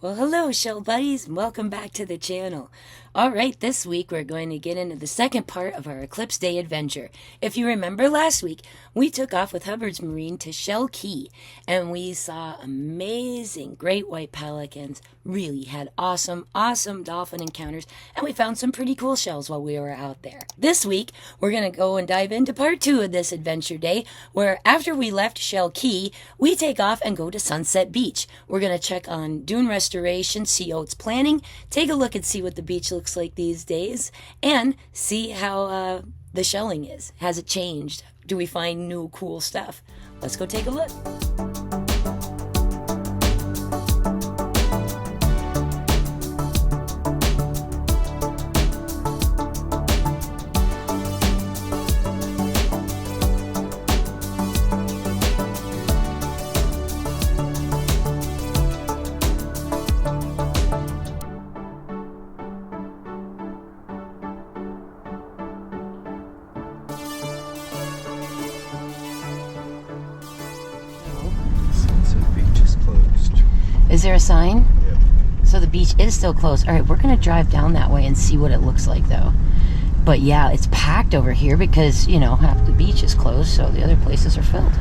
Well, hello, shell buddies, and welcome back to the channel. All right, this week we're going to get into the second part of our Eclipse Day adventure. If you remember last week, we took off with Hubbard's Marine to Shell Key, and we saw amazing great white pelicans, really had awesome dolphin encounters, and we found some pretty cool shells while we were out there. This week, we're going to go and dive into part 2 of this adventure day, where after we left Shell Key, we take off and go to Sunset Beach. We're going to check on dune restoration, see Oat's planning, take a look and see what the beach looks like these days, and see how the shelling is. Has it changed? Do we find new cool stuff? Let's go take a look. Is there a sign? Yep. So the beach is still closed. All right, we're going to drive down that way and see what it looks like, though. But yeah, it's packed over here because, you know, half the beach is closed, so the other places are filled.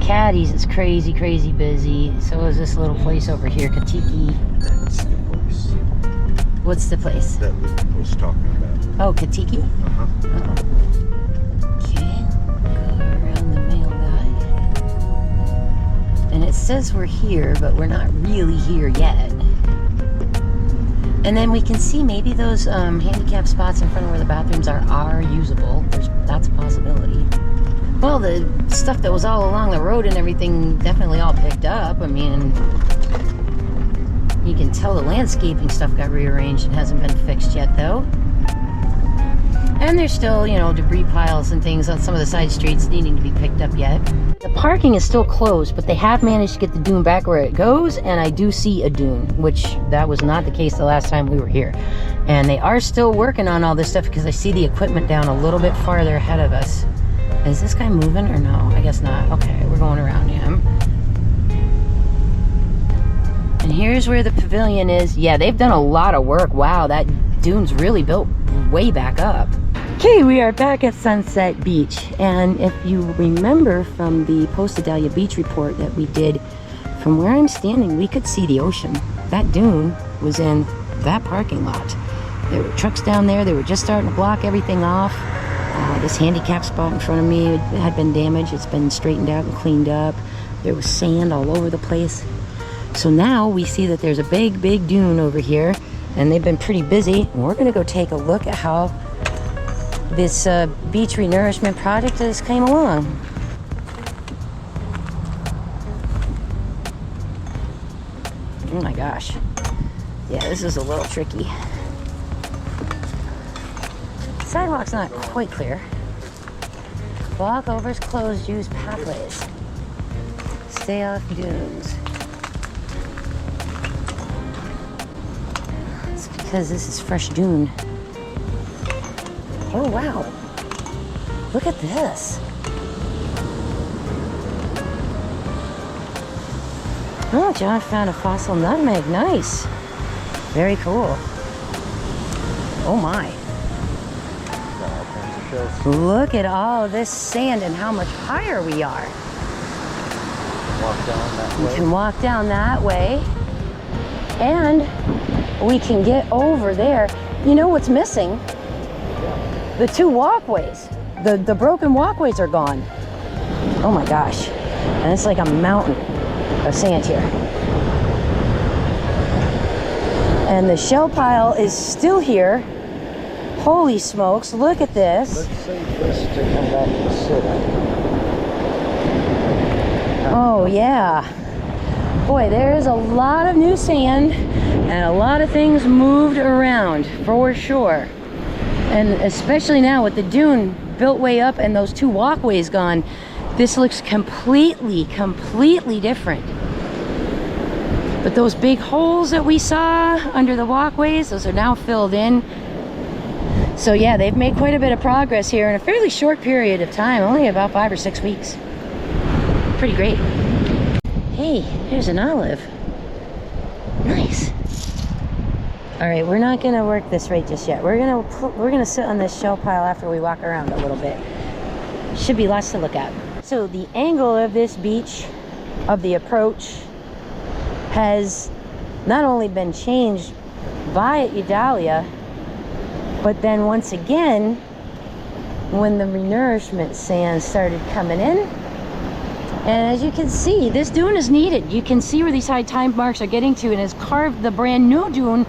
Caddies is crazy busy. So is this little place over here, Katiki. That's the place. What's the place? That we was talking about. Oh, Katiki? Uh-huh. Okay, go around the mail guy. And it says we're here, but we're not really here yet. And then we can see maybe those handicap spots in front of where the bathrooms are usable. That's a possibility. Well, the stuff that was all along the road and everything definitely all picked up. I mean, you can tell the landscaping stuff got rearranged and hasn't been fixed yet, though. And there's still, you know, debris piles and things on some of the side streets needing to be picked up yet. The parking is still closed, but they have managed to get the dune back where it goes, and I do see a dune, which that was not the case the last time we were here. And they are still working on all this stuff because I see the equipment down a little bit farther ahead of us. Is this guy moving or no? I guess not. Okay, we're going around him. And here's where the pavilion is. Yeah, they've done a lot of work. Wow, that dune's really built way back up. Okay, we are back at Sunset Beach, and if you remember from the Post-Adalia Beach report that we did, from where I'm standing, we could see the ocean. That dune was in that parking lot. There were trucks down there. They were just starting to block everything off. This handicap spot in front of me had been damaged. It's been straightened out and cleaned up. There was sand all over the place. So now we see that there's a big dune over here, and they've been pretty busy. And we're going to go take a look at how this beach renourishment project has came along. Oh my gosh. Yeah, this is a little tricky. Sidewalk's not quite clear. Walkovers closed, use pathways. Stay off dunes. It's because this is fresh dune. Oh wow, look at this. Oh, John found a fossil nutmeg, nice. Very cool. Oh my. Got all kinds of shells. Look at all of this sand and how much higher we are. Walk down that way. We can walk down that way, and we can get over there. You know what's missing? The two walkways. The broken walkways are gone. Oh my gosh. And it's like a mountain of sand here. And the shell pile is still here. Holy smokes, look at this. Let's save this to come back to sit in. Oh yeah. Boy, there is a lot of new sand and a lot of things moved around for sure. And especially now with the dune built way up and those two walkways gone, this looks completely different. But those big holes that we saw under the walkways, those are now filled in. So yeah, they've made quite a bit of progress here in a fairly short period of time, only about 5 or 6 weeks. Pretty great. Hey, here's an olive. Nice. All right, we're not gonna work this right just yet. We're gonna sit on this shell pile after we walk around a little bit. Should be lots to look at. So the angle of this beach, of the approach, has not only been changed by Idalia, but then once again, when the renourishment sand started coming in, and as you can see, this dune is needed. You can see where these high tide marks are getting to, and has carved the brand new dune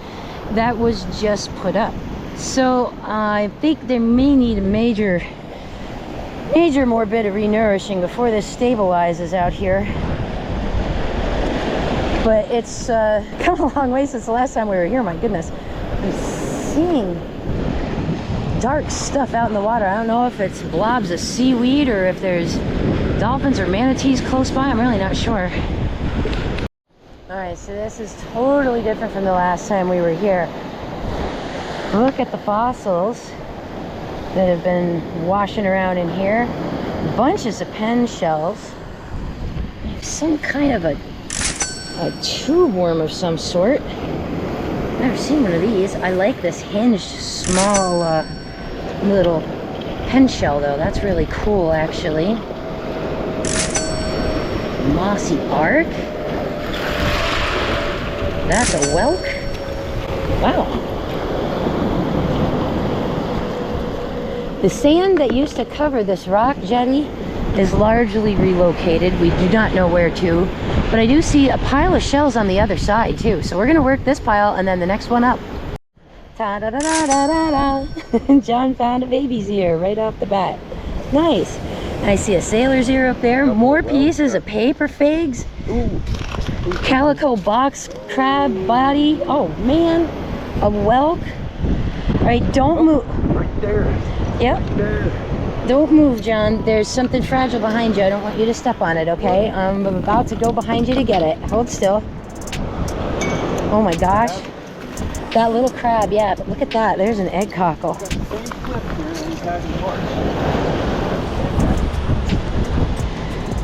that was just put up. So I think they may need a major more bit of renourishing before this stabilizes out here. But it's come a long way since the last time we were here. My goodness, I'm seeing dark stuff out in the water. I don't know if it's blobs of seaweed or if there's dolphins or manatees close by. I'm really not sure. All right, so this is totally different from the last time we were here. Look at the fossils that have been washing around in here. Bunches of pen shells. Some kind of a tube worm of some sort. Never seen one of these. I like this hinged small little pen shell though. That's really cool actually. Mossy arc. That's a whelk. Wow. The sand that used to cover this rock jetty is largely relocated. We do not know where to, but I do see a pile of shells on the other side too. So we're gonna work this pile and then the next one up. Ta-da-da-da-da-da-da. John found a baby's ear right off the bat. Nice. I see a sailor's ear up there. More pieces of paper figs. Calico box crab body. Oh man, a whelk. All right, don't move. Right there. Yep. Right there. Don't move, John. There's something fragile behind you. I don't want you to step on it, okay? I'm about to go behind you to get it. Hold still. Oh my gosh. That little crab, yeah. But look at that. There's an egg cockle.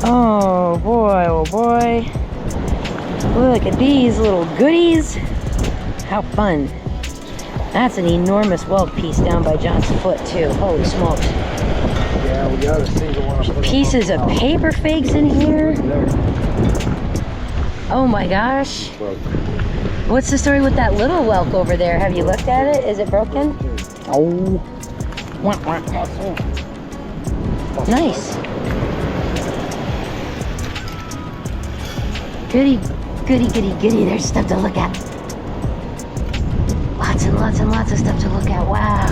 Oh boy, oh boy. Look at these little goodies. How fun. That's an enormous whelk piece down by John's foot too. Holy smokes. Yeah, we got a single one. Pieces of paper figs in here. Oh my gosh. What's the story with that little whelk over there? Have you looked at it? Is it broken? Oh. Nice. Goody, goody, goody, goody. There's stuff to look at. Lots and lots and lots of stuff to look at. Wow.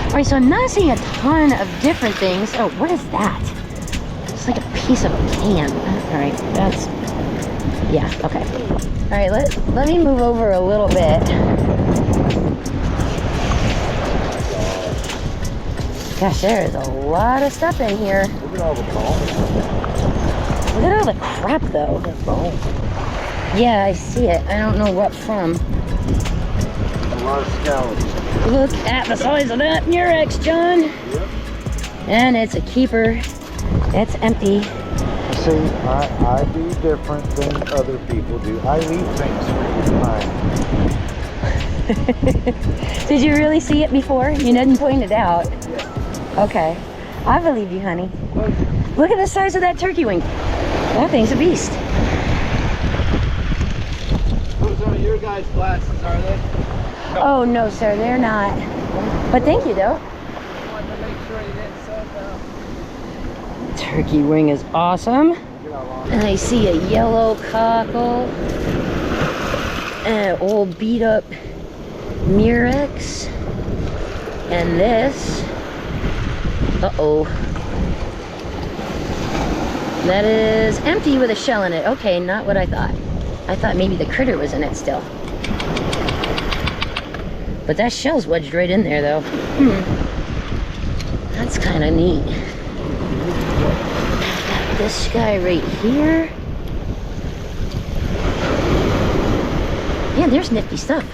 All right, so I'm not seeing a ton of different things. Oh, what is that? It's like a piece of a can. All right, that's, yeah, okay. All right, let me move over a little bit. Gosh, there is a lot of stuff in here. Look at all the bones. Look at all the crap, though. Yeah, I see it. I don't know what from. A lot of scallops. Look at the size of that Murex, John. Yep. And it's a keeper. It's empty. See, I do different than other people do. I leave things for you to find. Did you really see it before? You didn't point it out. Yeah. Okay. I believe you, honey. Look at the size of that turkey wing. That thing's a beast. Those aren't your guys' glasses, are they? Oh, no, sir, they're not. But thank you, though. I wanted to make sure you didn't set down. Turkey wing is awesome. And I see a yellow cockle. And an old beat up Murex. And this. Uh-oh. That is empty with a shell in it. Okay, not what I thought. I thought maybe the critter was in it still. But that shell's wedged right in there, though. That's kind of neat. Got this guy right here. Yeah, there's nifty stuff.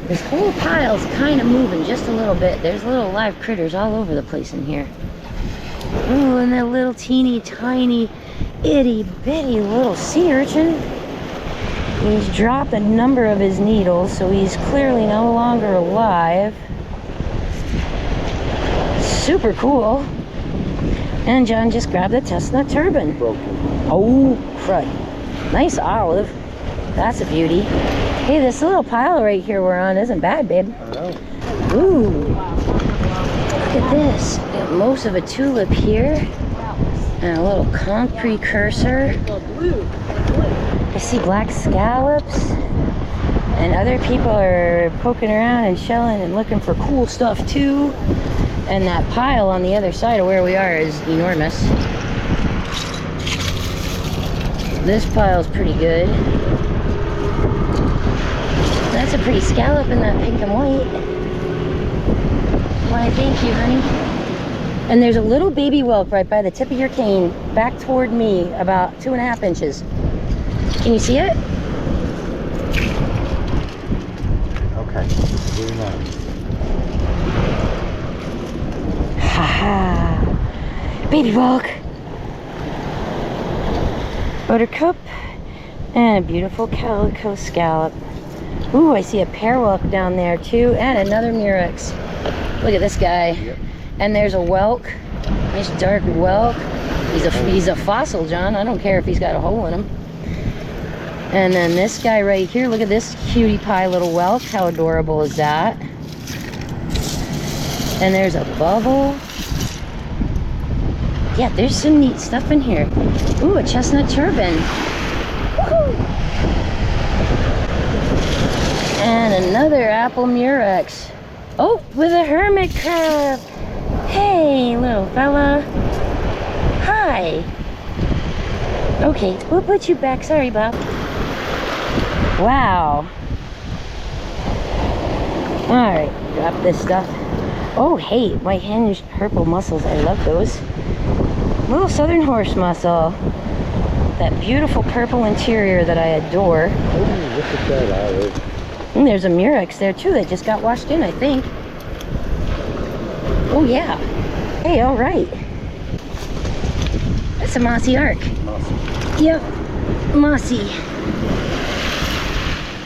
This whole pile's kind of moving just a little bit. There's little live critters all over the place in here. Oh, and that little teeny tiny itty bitty little sea urchin. He's dropped a number of his needles, so he's clearly no longer alive. Super cool. And John just grabbed a chestnut turban. Oh, crud. Nice olive. That's a beauty. Hey, this little pile right here we're on isn't bad, babe. I know. Ooh. Look at this. Got most of a tulip here. And a little conch precursor. I see black scallops. And other people are poking around and shelling and looking for cool stuff too. And that pile on the other side of where we are is enormous. This pile's pretty good. That's a pretty scallop in that pink and white. Why, thank you, honey. And there's a little baby whelk right by the tip of your cane, back toward me, about 2.5 inches. Can you see it? Okay. Very nice. Haha. Baby whelk. Buttercup. And a beautiful calico scallop. Ooh, I see a pear whelk down there too, and another murex. Look at this guy. Yep. And there's a whelk. Nice dark whelk. He's a fossil, John. I don't care if he's got a hole in him. And then this guy right here, look at this cutie pie little whelk. How adorable is that? And there's a bubble. Yeah, there's some neat stuff in here. Ooh, a chestnut turban. Woohoo! And another apple murex. Oh, with a hermit crab. Hey, little fella. Hi. Okay, we'll put you back. Sorry, Bob. Wow. Alright, drop this stuff. Oh, hey, my hinged purple mussels. I love those. Little southern horse mussel. That beautiful purple interior that I adore. Oh, look at that olive. And there's a murex there too that just got washed in, I think. Oh yeah. Hey, all right. That's a mossy arc. Mossy. Yep, mossy.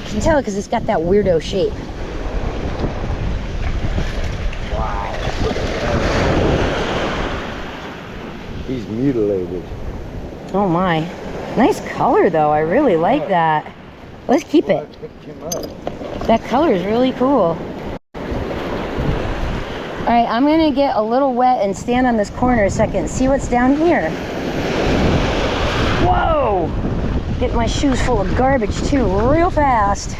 You can tell because it's got that weirdo shape. Wow. He's mutilated. Oh my. Nice color though. I really like that. Let's keep it. That color is really cool. All right, I'm gonna get a little wet and stand on this corner a second and see what's down here. Whoa! Get my shoes full of garbage too, real fast.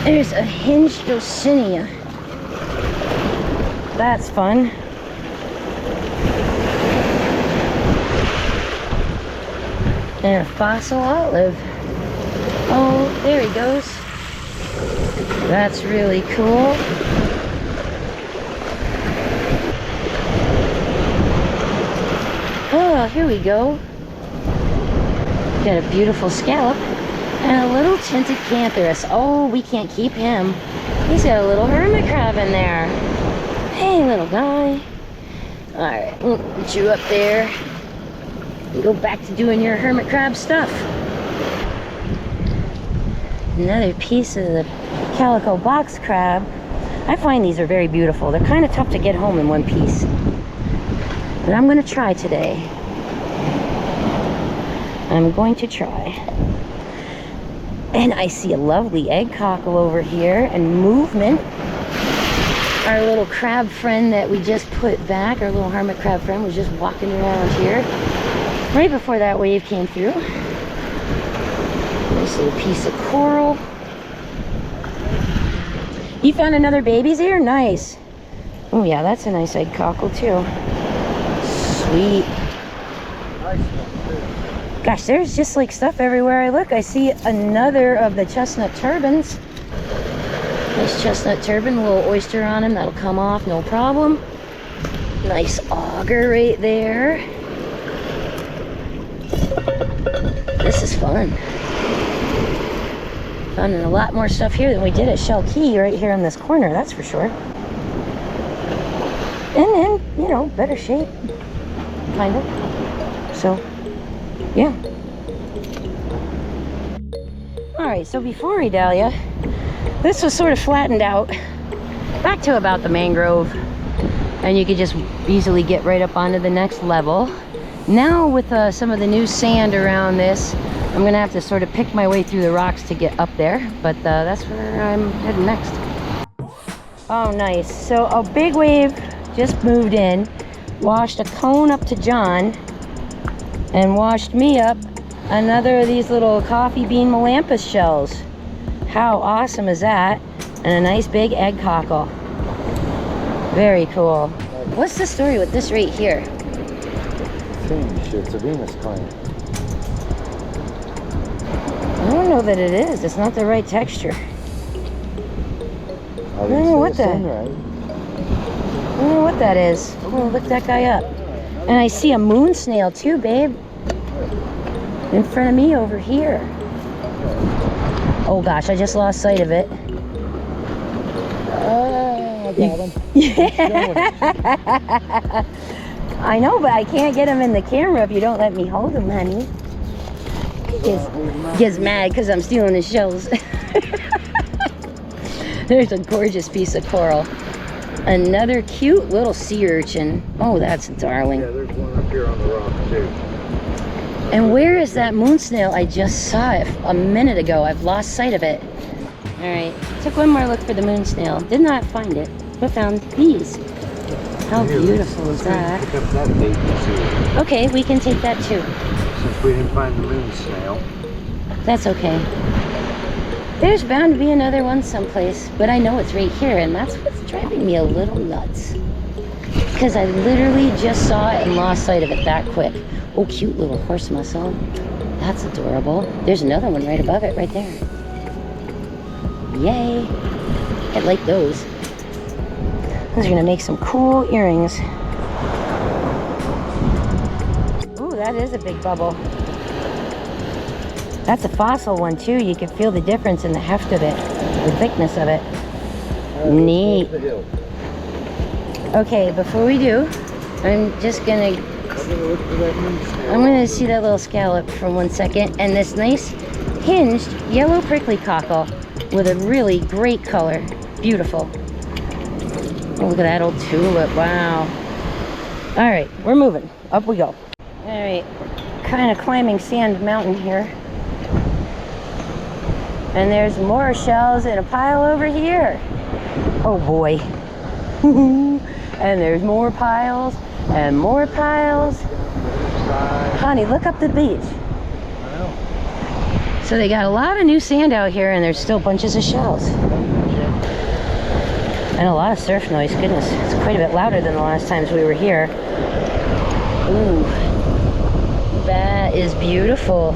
There's a hinged docinia. That's fun. And a fossil olive. Oh, there he goes. That's really cool. Oh, here we go. Got a beautiful scallop and a little tinted cantharus. Oh, we can't keep him. He's got a little hermit crab in there. Hey, little guy. All right, we'll put you up there and go back to doing your hermit crab stuff. Another piece of the calico box crab. I find these are very beautiful. They're kind of tough to get home in one piece, but I'm going to try today. I'm going to try. And I see a lovely egg cockle over here and movement. Our little crab friend that we just put back, our little hermit crab friend, was just walking around here right before that wave came through. Nice little piece of coral. You found another baby's ear? Nice. Oh yeah, that's a nice egg cockle too. Sweet. Gosh, there's just like stuff everywhere I look. I see another of the chestnut turbans. Nice chestnut turban, a little oyster on him. That'll come off, no problem. Nice auger right there. This is fun. Found a lot more stuff here than we did at Shell Key right here in this corner, that's for sure. And in, you know, better shape. kind of. So, yeah. All right, so before Idalia, this was sort of flattened out back to about the mangrove, and you could just easily get right up onto the next level. Now with some of the new sand around this, I'm gonna have to sort of pick my way through the rocks to get up there, but that's where I'm heading next. Oh, nice. So a big wave just moved in, washed a cone up to John, and washed me up another of these little coffee bean melampus shells. How awesome is that? And a nice big egg cockle. Very cool. What's the story with this right here? It's a Venus claim. I don't know that it is. It's not the right texture. I don't know what that. Right. I don't know what that is. Oh, look that guy up. And I see a moon snail too, babe. In front of me over here. Oh gosh, I just lost sight of it. I got him. Yeah. I know, but I can't get him in the camera if you don't let me hold him, honey. He gets mad because I'm stealing his shells. There's a gorgeous piece of coral. Another cute little sea urchin. Oh, that's darling. Yeah, there's one up here on the rock too. And where is that moon snail? I just saw it a minute ago. I've lost sight of it. All right, took one more look for the moon snail. Did not find it, but found these. How beautiful is that? Pick up that baby too. Okay, we can take that too. Since we didn't find the moon snail. That's okay. There's bound to be another one someplace, but I know it's right here, and that's what's driving me a little nuts. Because I literally just saw it and lost sight of it that quick. Oh, cute little horse mussel. That's adorable. There's another one right above it, right there. Yay. I like those. Those are gonna make some cool earrings. Ooh, that is a big bubble. That's a fossil one too. You can feel the difference in the heft of it, the thickness of it. Neat. Okay, before we do, I'm gonna see that little scallop for 1 second, and this nice hinged yellow prickly cockle with a really great color. Beautiful. Oh, look at that old tulip. Wow. All right, we're moving. Up we go. All right, kind of climbing Sand Mountain here. And there's more shells in a pile over here. Oh boy. And there's more piles and more piles. Honey, look up the beach. So they got a lot of new sand out here, and there's still bunches of shells. And a lot of surf noise. Goodness, it's quite a bit louder than the last times we were here. Ooh, that is beautiful.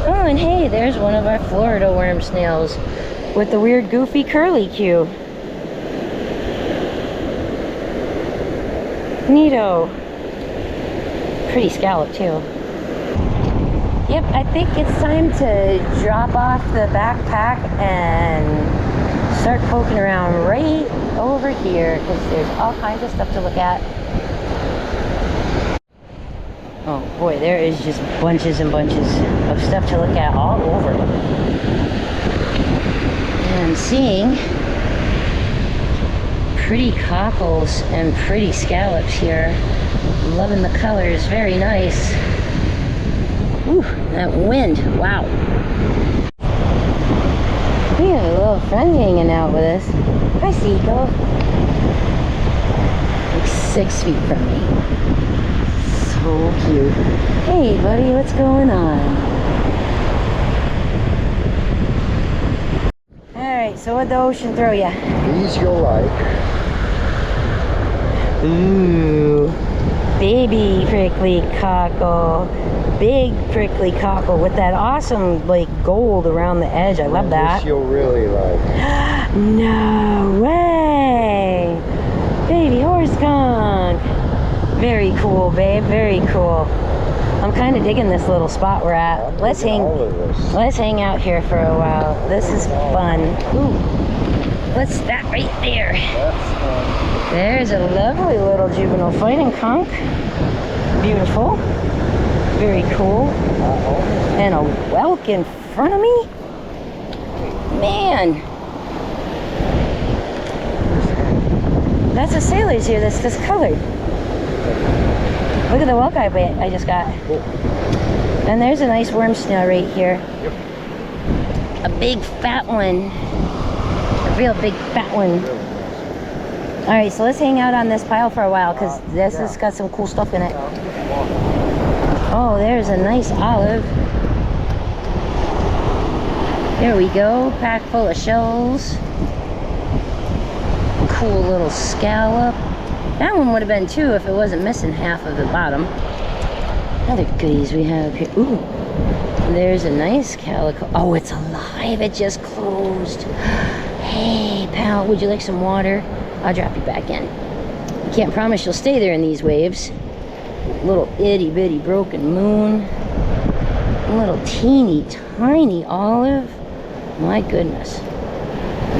Oh, and hey, there's one of our Florida worm snails with the weird goofy curly Q. Neato. Pretty scallop too. Yep, I think it's time to drop off the backpack and start poking around right over here, because there's all kinds of stuff to look at. Oh boy, there is just bunches and bunches of stuff to look at all over. And I'm seeing pretty cockles and pretty scallops here. Loving the colors, very nice. Ooh, that wind, wow. We have a little friend hanging out with us. Hi, Seagull. Like 6 feet from me. So cute. Hey, buddy, what's going on? Alright, so what'd the ocean throw ya? These you'll like. Ooh. Baby prickly cockle. Big prickly cockle with that awesome like gold around the edge. I love that. This you'll really like. No way! Baby horse conch. Very cool, babe. Very cool. I'm kind of digging this little spot we're at. Let's hang out here for a while. This is fun. Ooh. What's that right there? There's a lovely little juvenile fighting conch. Beautiful. Very cool. And a whelk in front of me? Man. That's a sailor's ear that's discolored. Look at the whelk I just got. And there's a nice worm snail right here. A big fat one. A real big fat one. Alright, so let's hang out on this pile for a while because this has got some cool stuff in it. Oh, there's a nice olive. There we go, pack full of shells. Cool little scallop. That one would have been too if it wasn't missing half of the bottom. Other goodies we have here. Ooh, there's a nice calico. Oh, it's alive, it just closed. Hey, pal, would you like some water? I'll drop you back in. Can't promise you'll stay there in these waves. Little itty bitty broken moon. A little teeny tiny olive. My goodness.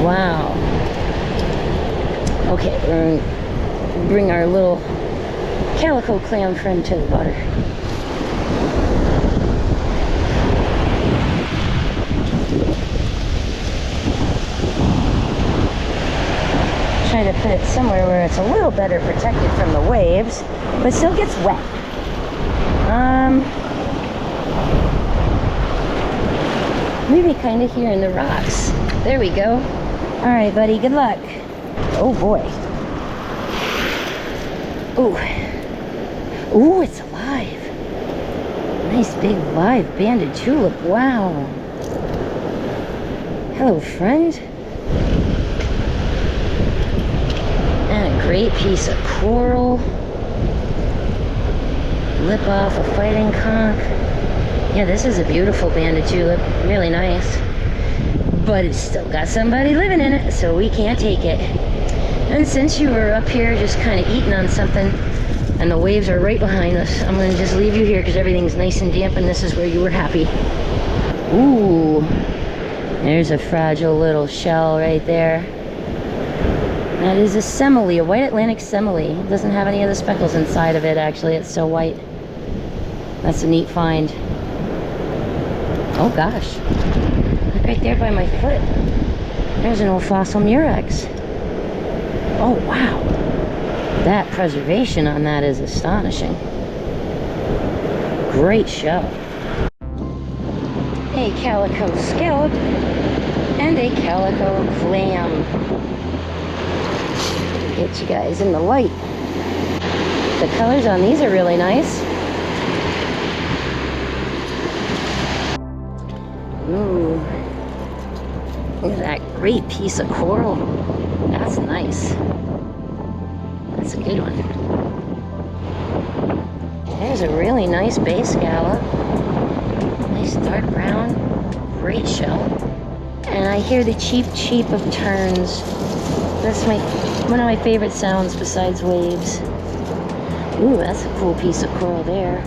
Wow. Okay, we're gonna bring our little calico clam friend to the water. Try to put it somewhere where it's a little better protected from the waves, but still gets wet. Maybe kind of here in the rocks. There we go. All right, buddy, good luck. Oh boy. Ooh. Ooh, it's alive. Nice big live banded tulip. Wow. Hello, friend. And a great piece of coral. Lip off a fighting conch. Yeah, this is a beautiful banded tulip. Really nice. But it's still got somebody living in it, so we can't take it. And since you were up here just kind of eating on something, and the waves are right behind us, I'm going to just leave you here because everything's nice and damp, and this is where you were happy. Ooh, there's a fragile little shell right there. That is a semele, a white Atlantic semele. It doesn't have any of the speckles inside of it, actually. It's so white. That's a neat find. Oh gosh. Look right there by my foot. There's an old fossil murex. Oh wow. That preservation on that is astonishing. Great show. A calico scallop and a calico clam. Get you guys in the light. The colors on these are really nice. Ooh. Look at that great piece of coral. That's nice. That's a good one. There's a really nice bay scallop. Nice dark brown. Great shell. And I hear the cheep cheep of terns. That's one of my favorite sounds besides waves. Ooh, that's a cool piece of coral there.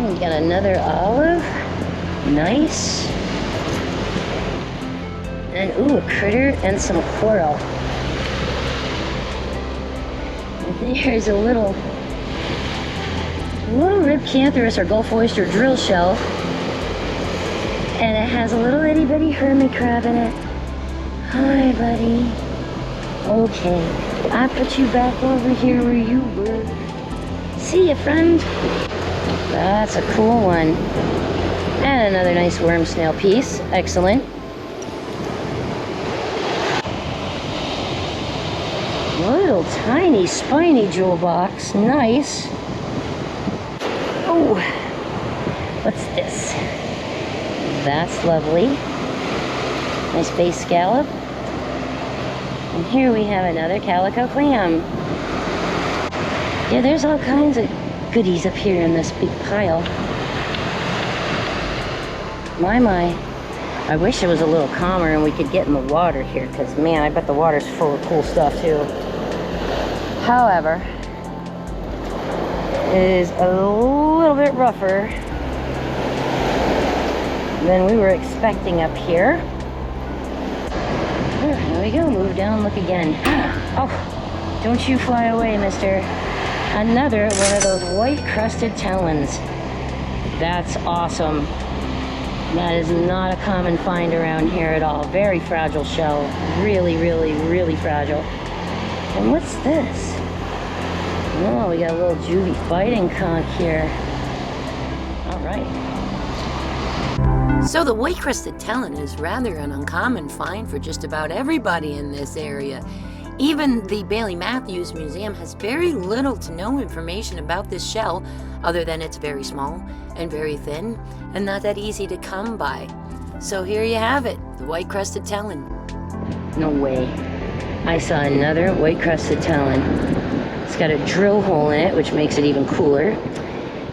We got another olive. Nice. And ooh, a critter and some coral. And there's a little ribcantharus or Gulf oyster drill shell. And it has a little itty bitty hermit crab in it. Hi, buddy. Okay, I put you back over here where you were. See ya, friend. That's a cool one. And another nice worm snail piece. Excellent. Little tiny spiny jewel box. Nice. Oh, what's this? That's lovely. Nice base scallop. And here we have another calico clam. Yeah, there's all kinds of goodies up here in this big pile. My. I wish it was a little calmer and we could get in the water here, because man, I bet the water's full of cool stuff too. However, it is a little bit rougher than we were expecting up here. There we go, move down, look again. Oh, don't you fly away, mister. Another one of those white crusted talons. That's awesome. That is not a common find around here at all. Very fragile shell. Really, really, really fragile. And what's this? Oh, we got a little juvie biting conch here. All right. So the white-crested talon is rather an uncommon find for just about everybody in this area. Even the Bailey Matthews Museum has very little to no information about this shell, other than it's very small and very thin and not that easy to come by. So here you have it, the white-crested talon. No way. I saw another white-crested talon. It's got a drill hole in it, which makes it even cooler.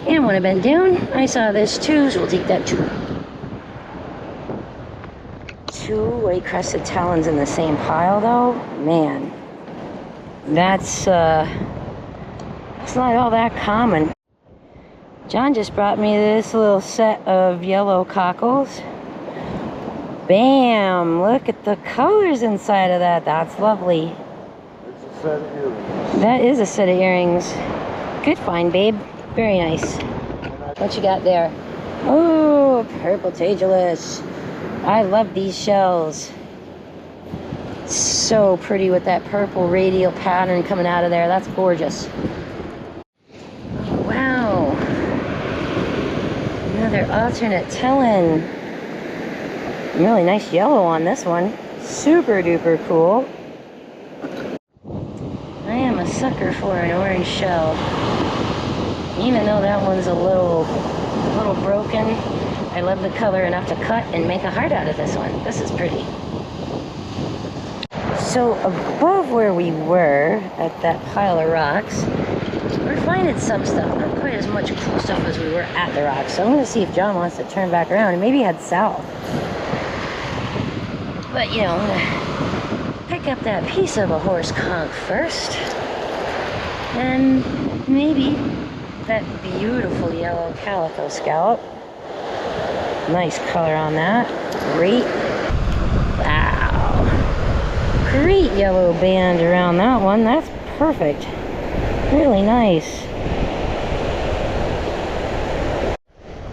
And when I bent down, I saw this too, so we'll take that too. Two white-crested talons in the same pile though? Man, that's not all that common. John just brought me this little set of yellow cockles. Bam! Look at the colors inside of that. That's lovely. It's a set of earrings. That is a set of earrings. Good find, babe. Very nice. What you got there? Oh, purple tagulus. I love these shells. So pretty with that purple radial pattern coming out of there. That's gorgeous. Wow. Another alternate talon. Really nice yellow on this one. Super duper cool. I am a sucker for an orange shell. Even though that one's a little broken, I love the color enough to cut and make a heart out of this one. This is pretty. So above where we were at that pile of rocks, we're finding some stuff. Not quite as much cool stuff as we were at the rocks. So I'm going to see if John wants to turn back around and maybe head south. But you know, I'm going to pick up that piece of a horse conch first. And maybe that beautiful yellow calico scallop. Nice color on that. Great. Wow. Great yellow band around that one. That's perfect. Really nice.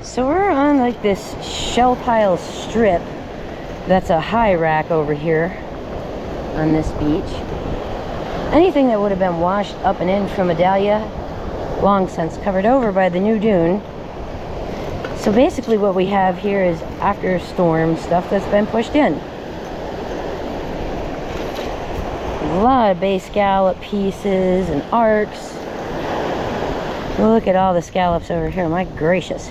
So we're on like this shell pile strip. That's a high rack over here on this beach. Anything that would have been washed up and in from Adalia, long since covered over by the new dune. So basically what we have here is after storm stuff that's been pushed in. A lot of bay scallop pieces and arcs. Look at all the scallops over here, my gracious.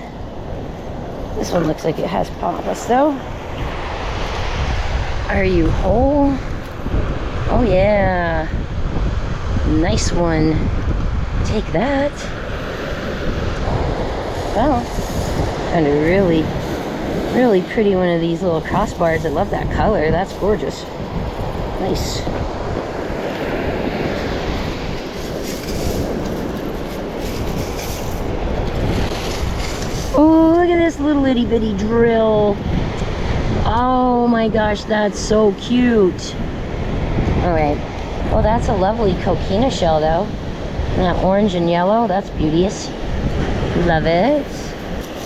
This one looks like it has pompous though. Are you whole? Oh yeah. Nice one. Take that. Well, and a really, really pretty one of these little crossbars. I love that color. That's gorgeous. Nice. Oh, look at this little itty bitty drill. Oh my gosh, that's so cute. All right. Well, that's a lovely coquina shell though. And that orange and yellow, that's beauteous. Love it.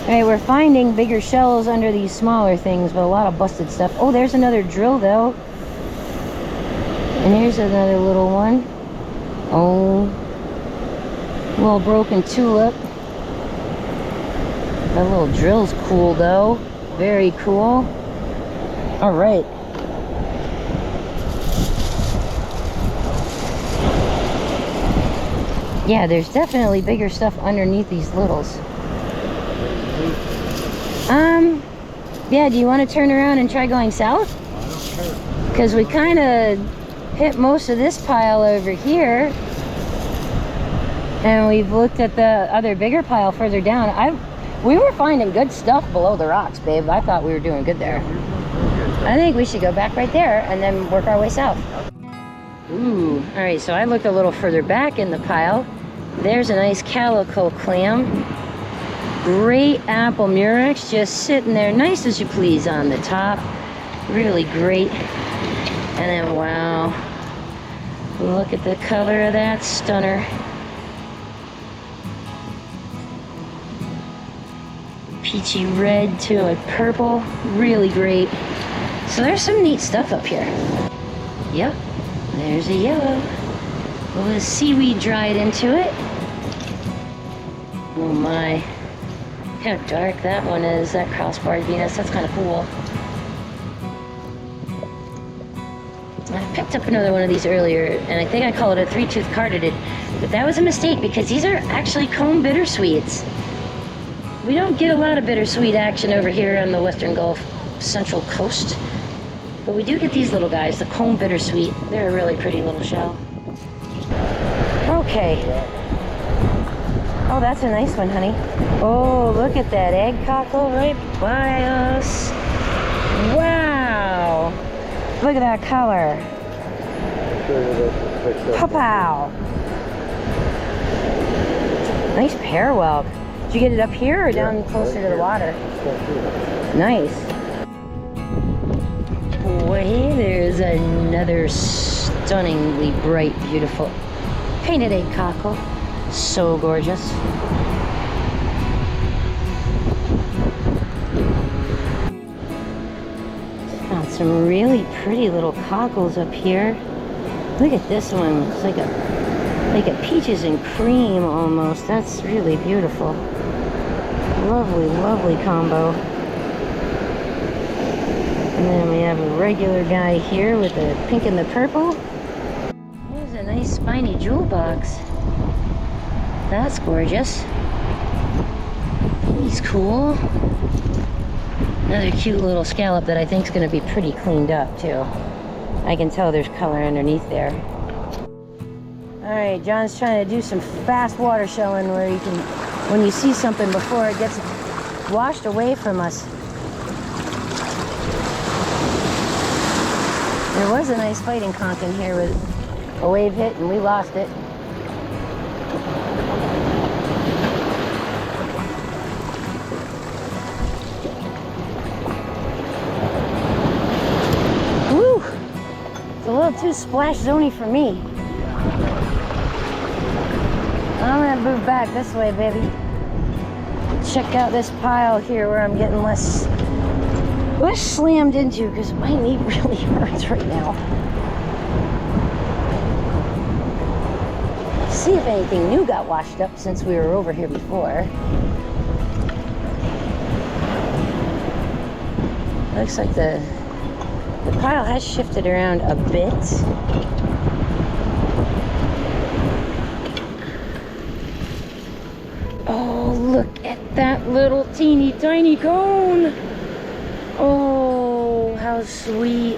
All right, we're finding bigger shells under these smaller things, but a lot of busted stuff. Oh, there's another drill though. And here's another little one. Oh, little broken tulip. That little drill's cool though. Very cool. All right. Yeah, there's definitely bigger stuff underneath these littles. Yeah, do you want to turn around and try going south? I don't care. Because we kind of hit most of this pile over here. And we've looked at the other bigger pile further down. We were finding good stuff below the rocks, babe. I thought we were doing good there. I think we should go back right there and then work our way south. Ooh, all right, so I looked a little further back in the pile. There's a nice calico clam. Great apple murex, just sitting there nice as you please on the top. Really great. And then, wow, Look at the color of that stunner. Peachy red to a purple. Really great. So there's some neat stuff up here. Yep, there's a yellow. Well, the seaweed dried into it. Oh my. How dark that one is, that crossbarred Venus. That's kind of cool. I picked up another one of these earlier, and I think I called it a 3-tooth carded, but that was a mistake because these are actually comb bittersweets. We don't get a lot of bittersweet action over here on the Western Gulf Central Coast, but we do get these little guys, the comb bittersweet. They're a really pretty little shell. Okay. Oh, that's a nice one, honey. Oh, look at that egg cockle right by us. Wow. Look at that color. Pow-pow. Nice pear whelk. Did you get it up here or down closer to the water? Nice. Boy, there's another stunningly bright, beautiful painted egg cockle. So gorgeous. Found some really pretty little cockles up here. Look at this one. It's like a peaches and cream almost. That's really beautiful. Lovely, lovely combo. And then we have a regular guy here with the pink and the purple. There's a nice spiny jewel box. That's gorgeous. He's cool. Another cute little scallop that I think is going to be pretty cleaned up too. I can tell there's color underneath there. Alright, John's trying to do some fast water shelling where you can, when you see something before it gets washed away from us. There was a nice fighting conch in here with a wave hit and we lost it. Woo! It's a little too splash zony for me. I'm gonna move back this way, baby. Check out this pile here where I'm getting less slammed into because my knee really hurts right now. See if anything new got washed up since we were over here before. Looks like the pile has shifted around a bit. Oh, look at that little teeny tiny cone. Oh, how sweet.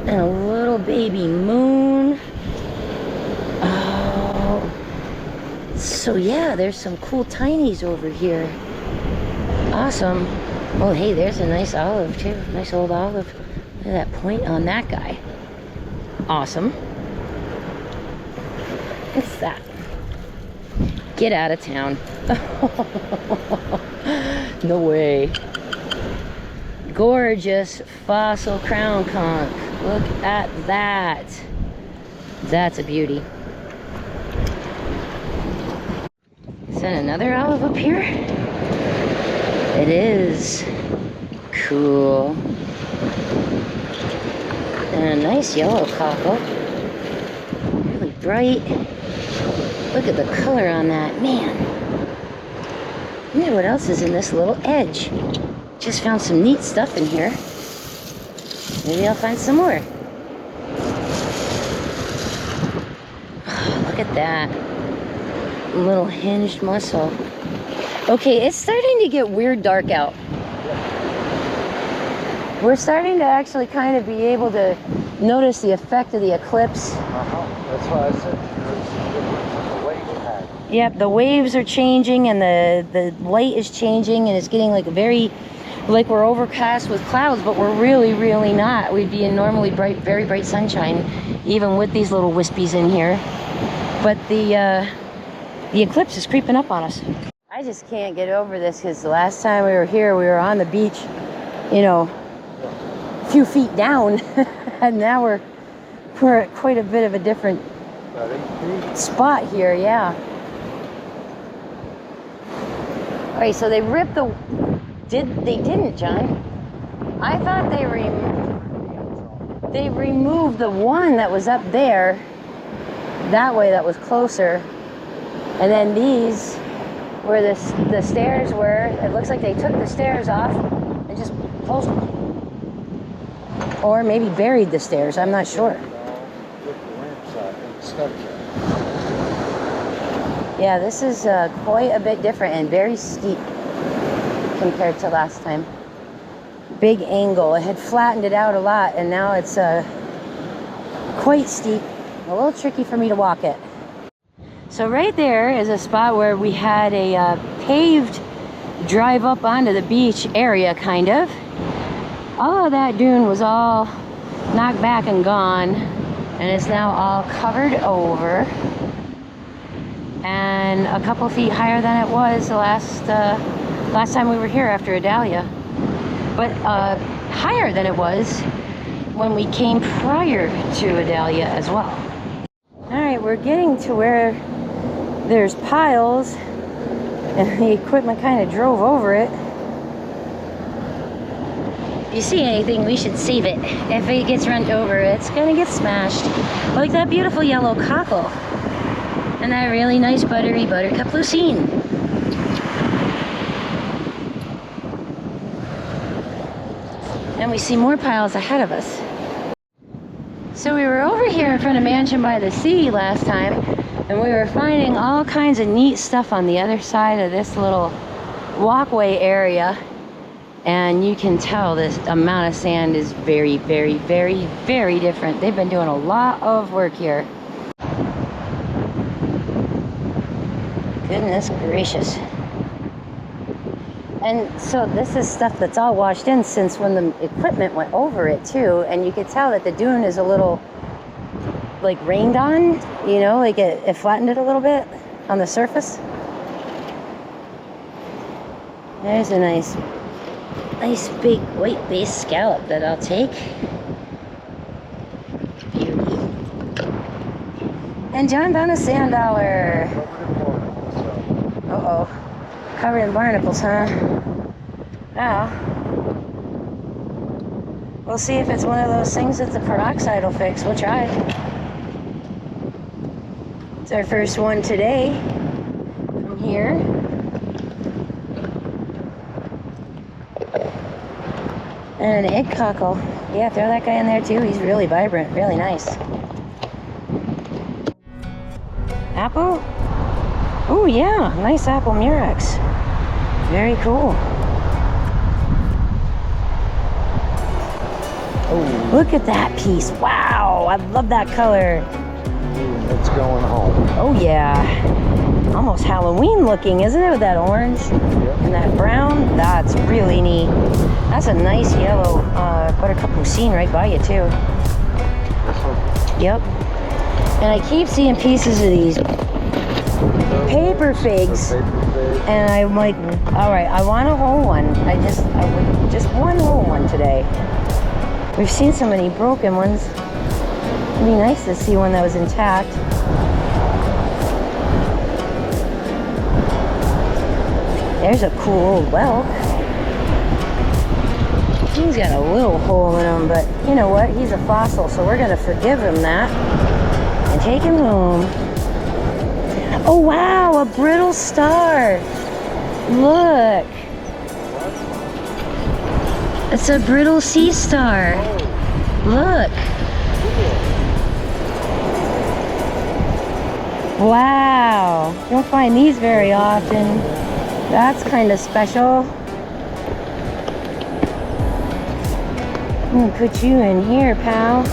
And a little baby moon. Oh. So yeah, there's some cool tinies over here. Awesome. Oh, hey, there's a nice olive too. Nice old olive. Look at that point on that guy. Awesome. What's that? Get out of town. No way. Gorgeous fossil crown conch. Look at that. That's a beauty. Is that another olive up here? It is. Cool. And a nice yellow cockle. Really bright. Look at the color on that. Man. I wonder what else is in this little edge. Just found some neat stuff in here. Maybe I'll find some more. Oh, look at that. Little hinged mussel. Okay, it's starting to get weird dark out. We're starting to actually kind of be able to notice the effect of the eclipse. That's why I said there's some difference in the wave we had. Yep, the waves are changing and the light is changing and it's getting like like we're overcast with clouds, but we're really, really not. We'd be in normally bright, very bright sunshine, even with these little wispies in here. But the eclipse is creeping up on us. I just can't get over this because the last time we were here, we were on the beach, you know, a few feet down, and now we're at quite a bit of a different About 8 feet. spot here, yeah. All right, so they ripped the. They didn't, John. I thought they removed the one that was up there, that way, that was closer, and then these where the stairs were. It looks like they took the stairs off and just closed them, or maybe buried the stairs. I'm not sure. Yeah, this is quite a bit different and very steep compared to last time. Big angle. It had flattened it out a lot, and now it's quite steep. A little tricky for me to walk it. So right there is a spot where we had a paved drive up onto the beach area, kind of. All of that dune was all knocked back and gone, and it's now all covered over. And a couple feet higher than it was the last time we were here after Adalia. But higher than it was when we came prior to Adalia as well. All right, we're getting to where there's piles and the equipment kind of drove over it. If you see anything, we should save it. If it gets run over, it's gonna get smashed. Like that beautiful yellow cockle and that really nice buttery buttercup lucine. And we see more piles ahead of us. So we were over here in front of Mansion by the Sea last time, and we were finding all kinds of neat stuff on the other side of this little walkway area. And you can tell this amount of sand is very, very, very, very different. They've been doing a lot of work here. Goodness gracious. And so this is stuff that's all washed in since when the equipment went over it too. And you could tell that the dune is a little like rained on, you know, like it flattened it a little bit on the surface. There's a nice big white base scallop that I'll take. Beauty. And John found a sand dollar. Uh-oh. Covered in barnacles, huh? Well, we'll see if it's one of those things that the peroxide will fix. We'll try. It's our first one today from here. And an egg cockle. Yeah, throw that guy in there too. He's really vibrant, really nice. Apple? Oh yeah, nice apple murex. Very cool. Oh, look at that piece. Wow, I love that color. It's going home. Oh yeah. Almost Halloween looking, isn't it? With that orange and that brown. That's really neat. That's a nice yellow buttercup lucine right by you too. Yep. And I keep seeing pieces of these paper figs, and I'm like, all right, I want a whole one. I would just one whole one today. We've seen so many broken ones. It'd be nice to see one that was intact. There's a cool old whelk. He's got a little hole in him, but you know what? He's a fossil, so we're gonna forgive him that and take him home. Oh wow, a brittle star. Look. It's a brittle sea star. Look. Wow. You don't find these very often. That's kind of special. I'm gonna put you in here, pal.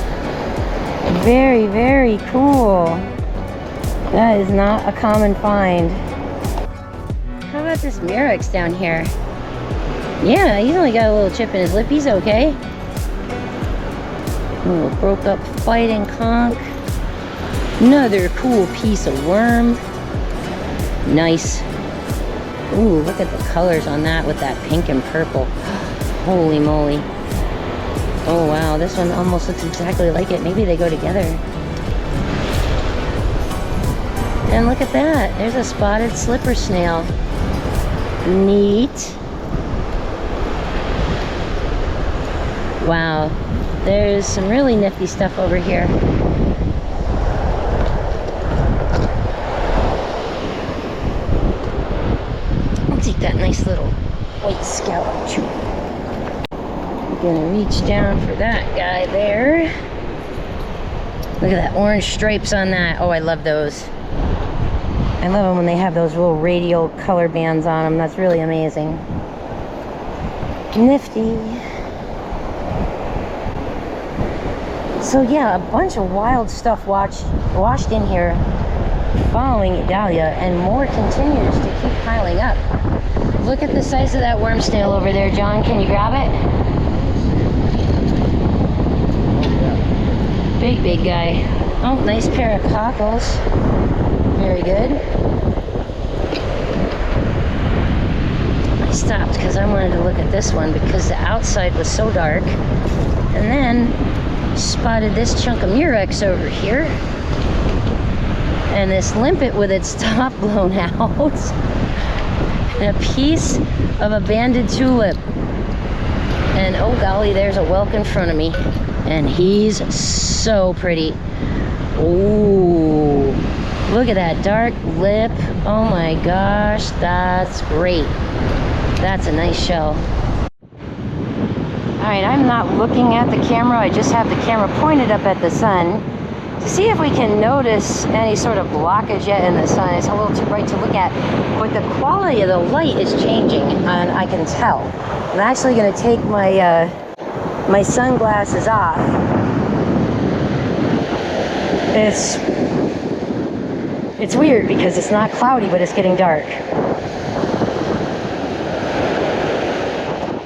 Very, very cool. That is not a common find. How about this murex down here? Yeah, he's only got a little chip in his lip. He's okay. A little broke up fighting conch. Another cool piece of worm. Nice. Ooh, look at the colors on that with that pink and purple. Holy moly. Oh wow, this one almost looks exactly like it. Maybe they go together. And look at that. There's a spotted slipper snail. Neat. Wow. There's some really nifty stuff over here. I'll take that nice little white scallop. I'm gonna reach down for that guy there. Look at that orange stripes on that. Oh, I love those. I love them when they have those little radial color bands on them. That's really amazing. Nifty. So yeah, a bunch of wild stuff washed in here following Dahlia, and more continues to keep piling up. Look at the size of that worm snail over there, John. Can you grab it? Big, big guy. Oh, nice pair of cockles. Very good. I stopped because I wanted to look at this one because the outside was so dark. And then spotted this chunk of murex over here. And this limpet with its top blown out. And a piece of a banded tulip. And oh golly, there's a whelk in front of me. And he's so pretty. Ooh, look at that dark lip. Oh my gosh, that's great. That's a nice shell. All right, I'm not looking at the camera. I just have the camera pointed up at the sun to see if we can notice any sort of blockage yet in the sun. It's a little too bright to look at, but the quality of the light is changing, and I can tell. I'm actually going to take my my sunglasses off. It's weird because it's not cloudy, but it's getting dark.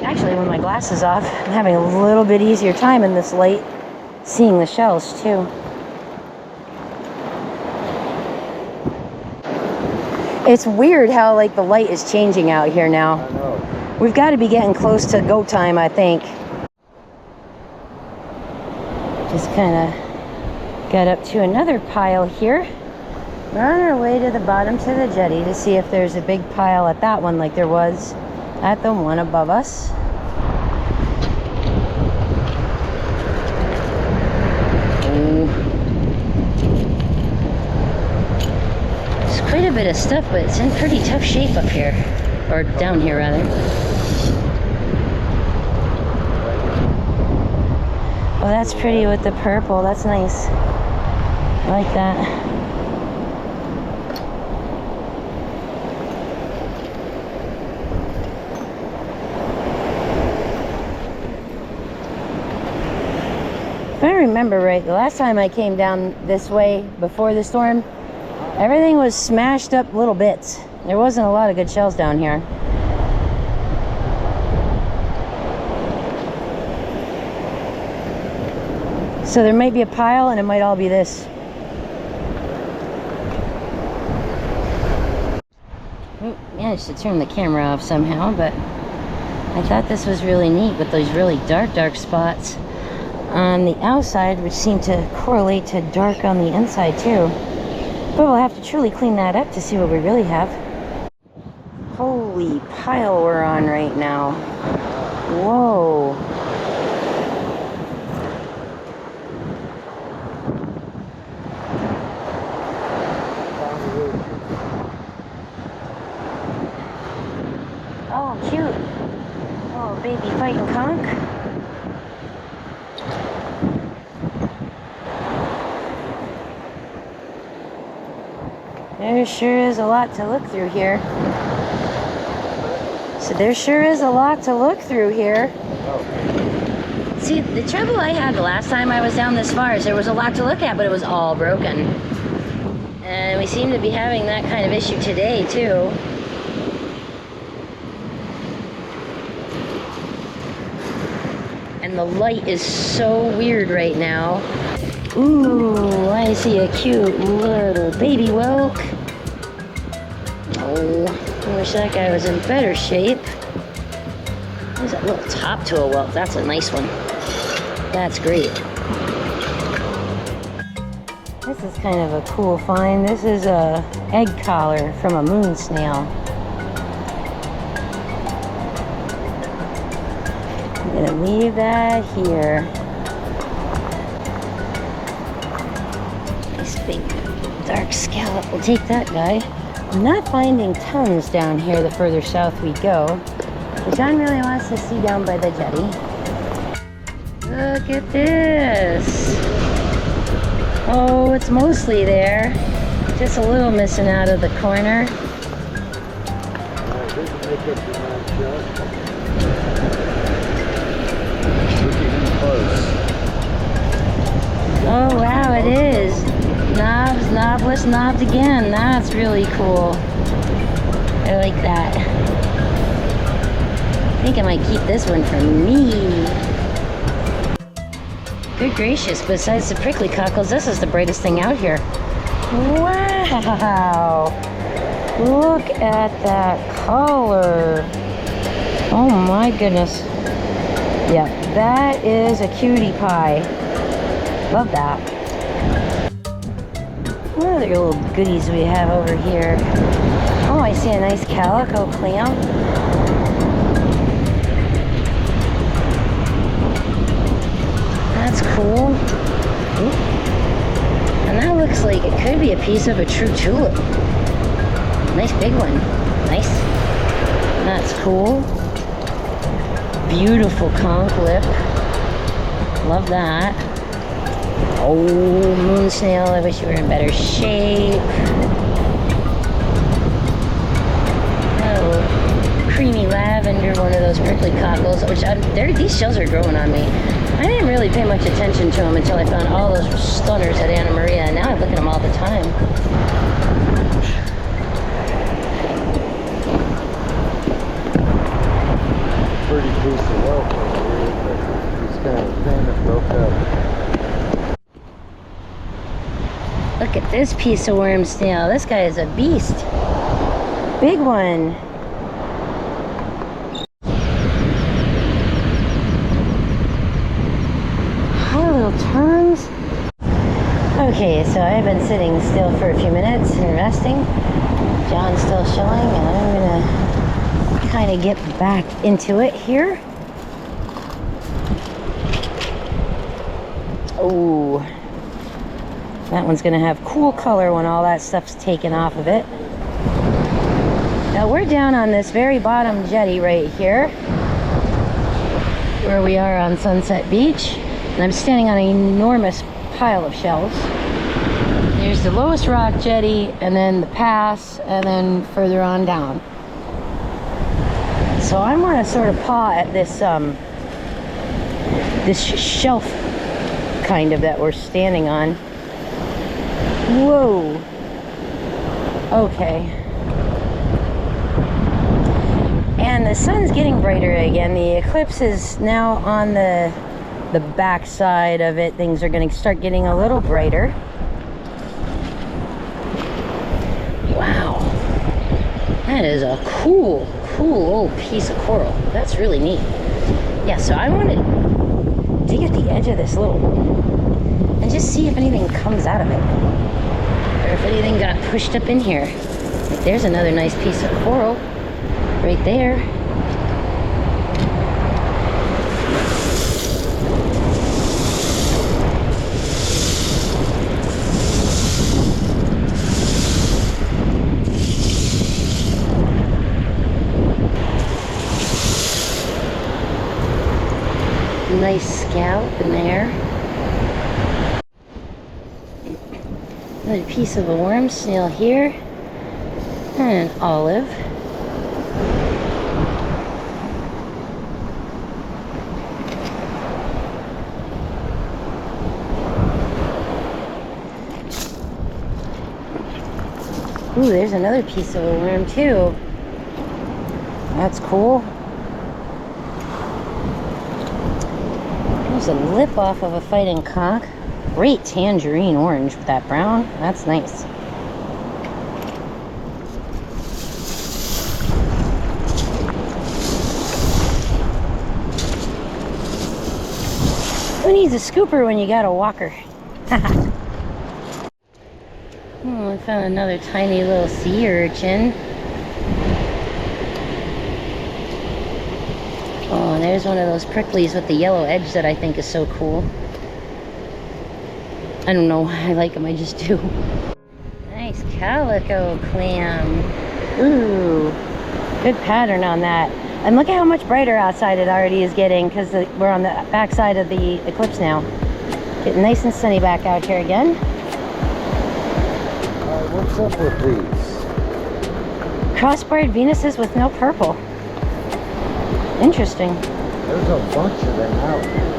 Actually, with my glasses off, I'm having a little bit easier time in this light seeing the shells too. It's weird how like the light is changing out here now. I know. We've got to be getting close to go time, I think. Just kind of got up to another pile here. We're on our way to the bottom to the jetty to see if there's a big pile at that one like there was at the one above us. There's quite a bit of stuff, but it's in pretty tough shape up here. Or down here, rather. Oh, that's pretty with the purple. That's nice. I like that. If I remember right, the last time I came down this way before the storm, everything was smashed up little bits. There wasn't a lot of good shells down here. So there might be a pile, and it might all be this. Managed to turn the camera off somehow, but I thought this was really neat with those really dark spots on the outside, which seem to correlate to dark on the inside too. But we'll have to truly clean that up to see what we really have. Holy pile we're on right now. Whoa. Oh, cute. Oh, baby fighting conch. There sure is a lot to look through here. So there sure is a lot to look through here. See, the trouble I had the last time I was down this far is there was a lot to look at, but it was all broken. And we seem to be having that kind of issue today, too. And the light is so weird right now. Ooh, I see a cute little baby whelk. Oh, I wish that guy was in better shape. There's that little top to a whelk. That's a nice one. That's great. This this is kind of a cool find. This is a egg collar from a moon snail. I'm gonna leave that here. Nice big dark scallop. We'll take that guy. I'm not finding tons down here the further south we go. But John really wants to see down by the jetty. Look at this. Oh, it's mostly there. Just a little missing out of the corner. Alright, this will make up your mind shot. Looking in close. Oh wow, it is. Knobs, knobless, knobbed again. That's really cool. I like that. I think I might keep this one for me. Good gracious, besides the prickly cockles, this is the brightest thing out here. Wow! Look at that color. Oh my goodness. Yeah, that is a cutie pie. Love that. What other little goodies we have over here? Oh, I see a nice calico clam. That's cool. Ooh. And that looks like it could be a piece of a true tulip. Nice big one. Nice. That's cool. Beautiful conch lip. Love that. Oh, moon snail, I wish you were in better shape. Oh, creamy lavender, one of those prickly cockles, which these shells are growing on me. I didn't really pay much attention to them until I found all those stunners at Anna Maria, and now I look at them all the time. Pretty piece of whelk over here, but it's kind of thin and broke up. Look at this piece of worm snail. This guy is a beast. Big one. Hi, little terns. Okay, so I've been sitting still for a few minutes and resting. John's still shelling, and I'm gonna kind of get back into it here. Oh. That one's gonna have cool color when all that stuff's taken off of it. Now we're down on this very bottom jetty right here, where we are on Sunset Beach, and I'm standing on an enormous pile of shells. There's the lowest rock jetty, and then the pass, and then further on down. So I'm gonna sort of paw at this this shelf kind of that we're standing on. Whoa. Okay. And the sun's getting brighter again. The eclipse is now on the back side of it. Things are going to start getting a little brighter. Wow. That is a cool old piece of coral. That's really neat. Yeah, so I want to dig at the edge of this little and just see if anything comes out of it. Or if anything got pushed up in here. Like there's another nice piece of coral right there. Nice scallop in there. Another piece of a worm snail here. And an olive. Ooh, there's another piece of a worm too. That's cool. There's a lip off of a fighting conch. Great tangerine orange with that brown. That's nice. Who needs a scooper when you got a walker? found another tiny little sea urchin. Oh, and there's one of those pricklies with the yellow edge that I think is so cool. I don't know why I like them, I just do. Nice calico clam. Ooh, good pattern on that. And look at how much brighter outside it already is getting, because we're on the back side of the eclipse now. Getting nice and sunny back out here again. What's up with these? Cross-barred Venuses with no purple. Interesting. There's a bunch of them out here.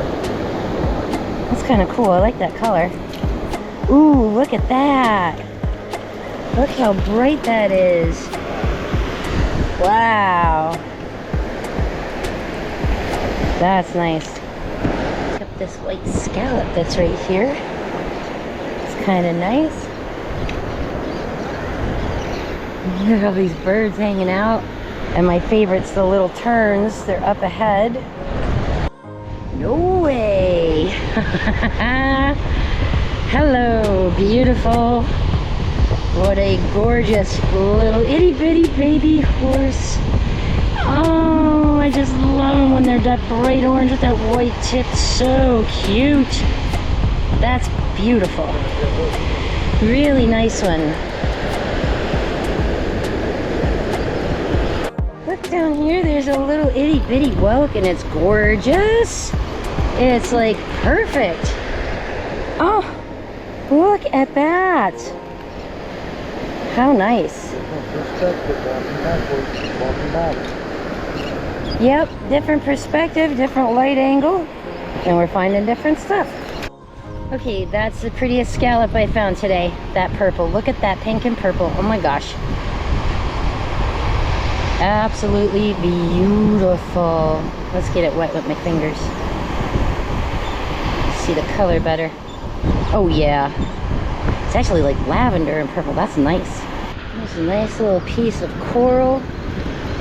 That's kind of cool. I like that color. Ooh, look at that. Look how bright that is. Wow. That's nice. Look at this white scallop that's right here. It's kind of nice. Look at all these birds hanging out. And my favorite's the little terns. They're up ahead. No way. Hello, beautiful. What a gorgeous little itty bitty baby horse. Oh, I just love them when they're that bright orange with that white tip. So cute. That's beautiful. Really nice one. Look down here, there's a little itty bitty whelk and it's gorgeous. It's like perfect. Oh, look at that. How nice. Yep, different perspective, different light angle, and we're finding different stuff. Okay, that's the prettiest scallop I found today. That purple. Look at that pink and purple. Oh my gosh. Absolutely beautiful. Let's get it wet with my fingers. See the color better. Oh yeah. It's actually like lavender and purple. That's nice. There's a nice little piece of coral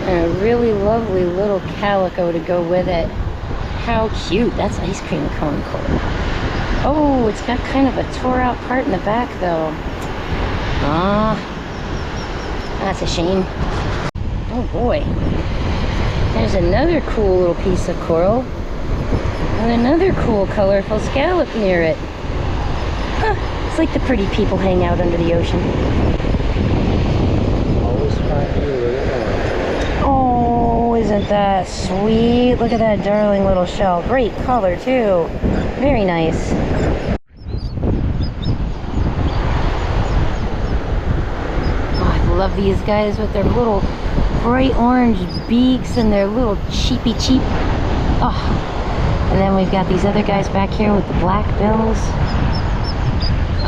and a really lovely little calico to go with it. How cute. That's ice cream cone coral. Oh, it's got kind of a tore out part in the back though. Ah, that's a shame. Oh boy. There's another cool little piece of coral and another cool colorful scallop near it. Huh, it's like the pretty people hang out under the ocean. Always find you a little more. Oh, isn't that sweet? Look at that darling little shell. Great color too. Very nice. Oh, I love these guys with their little bright orange beaks and their little cheepy cheep. Oh, and then we've got these other guys back here with the black bills.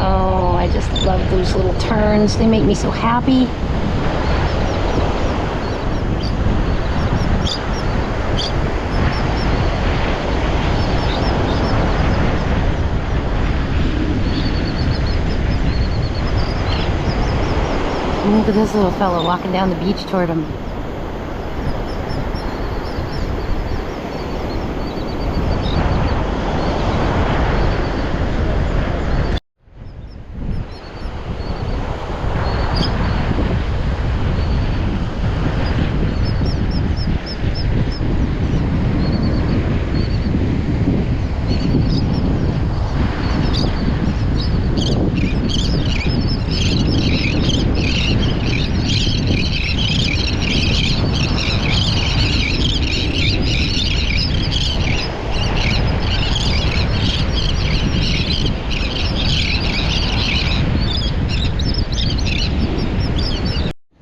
Oh, I just love those little terns. They make me so happy. And look at this little fella walking down the beach toward him.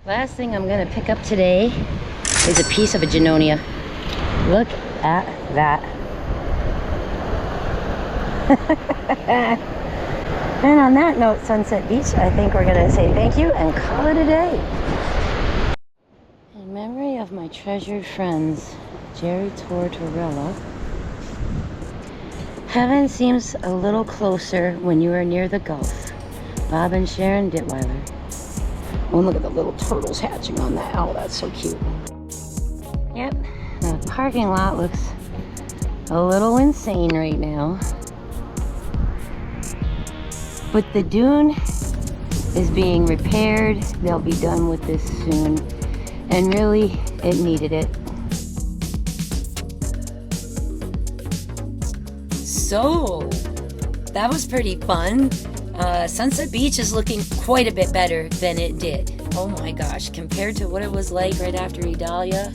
Last thing I'm gonna pick up today is a piece of a Genonia. Look at that. And on that note, Sunset Beach, I think we're gonna say thank you and call it a day. In memory of my treasured friends, Jerry Tortorella, heaven seems a little closer when you are near the Gulf. Bob and Sharon Ditweiler. Oh, look at the little turtles hatching on that. Oh, that's so cute. Yep, the parking lot looks a little insane right now. But the dune is being repaired. They'll be done with this soon. And really, it needed it. So, that was pretty fun. Sunset Beach is looking quite a bit better than it did. Oh my gosh, compared to what it was like right after Idalia.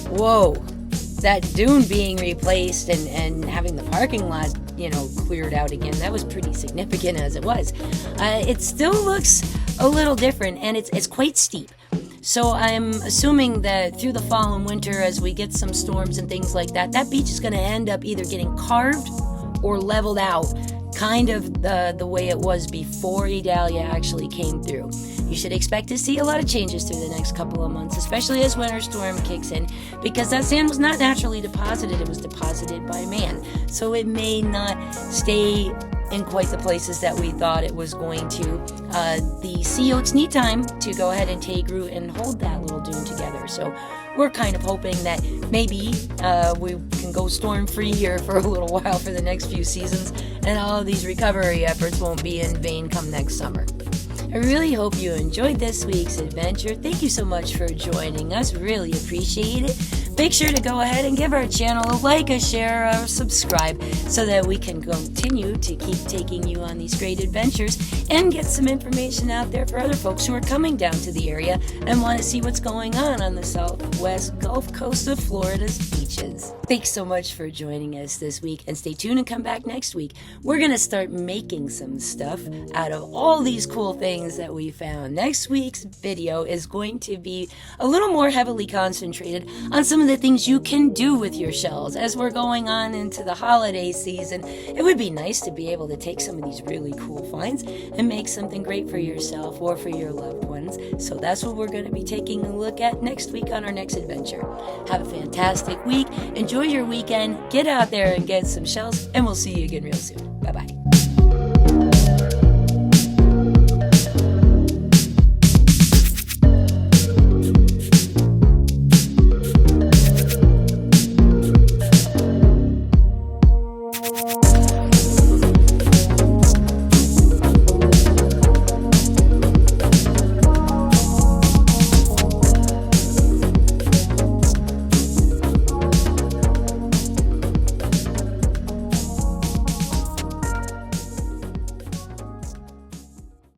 Whoa, that dune being replaced and having the parking lot, cleared out again, that was pretty significant as it was. It still looks a little different, and it's quite steep. So I'm assuming that through the fall and winter, as we get some storms and things like that, that beach is going to end up either getting carved or leveled out, kind of the way it was before Idalia actually came through. You should expect to see a lot of changes through the next couple of months, especially as winter storm kicks in, because that sand was not naturally deposited, it was deposited by man. So it may not stay in quite the places that we thought it was going to. The sea oats need time to go ahead and take root and hold that little dune together. So we're kind of hoping that maybe we can go storm-free here for a little while for the next few seasons, and all of these recovery efforts won't be in vain come next summer. I really hope you enjoyed this week's adventure. Thank you so much for joining us. Really appreciate it. Make sure to go ahead and give our channel a like, a share, or subscribe so that we can continue to keep taking you on these great adventures and get some information out there for other folks who are coming down to the area and want to see what's going on the southwest Gulf Coast of Florida's beaches. Thanks so much for joining us this week, and stay tuned and come back next week. We're going to start making some stuff out of all these cool things that we found. Next week's video is going to be a little more heavily concentrated on some of the things you can do with your shells. As we're going on into the holiday season, it would be nice to be able to take some of these really cool finds and make something great for yourself or for your loved ones. So that's what we're going to be taking a look at next week on our next adventure. Have a fantastic week. Enjoy your weekend. Get out there and get some shells, and we'll see you again real soon. Bye-bye.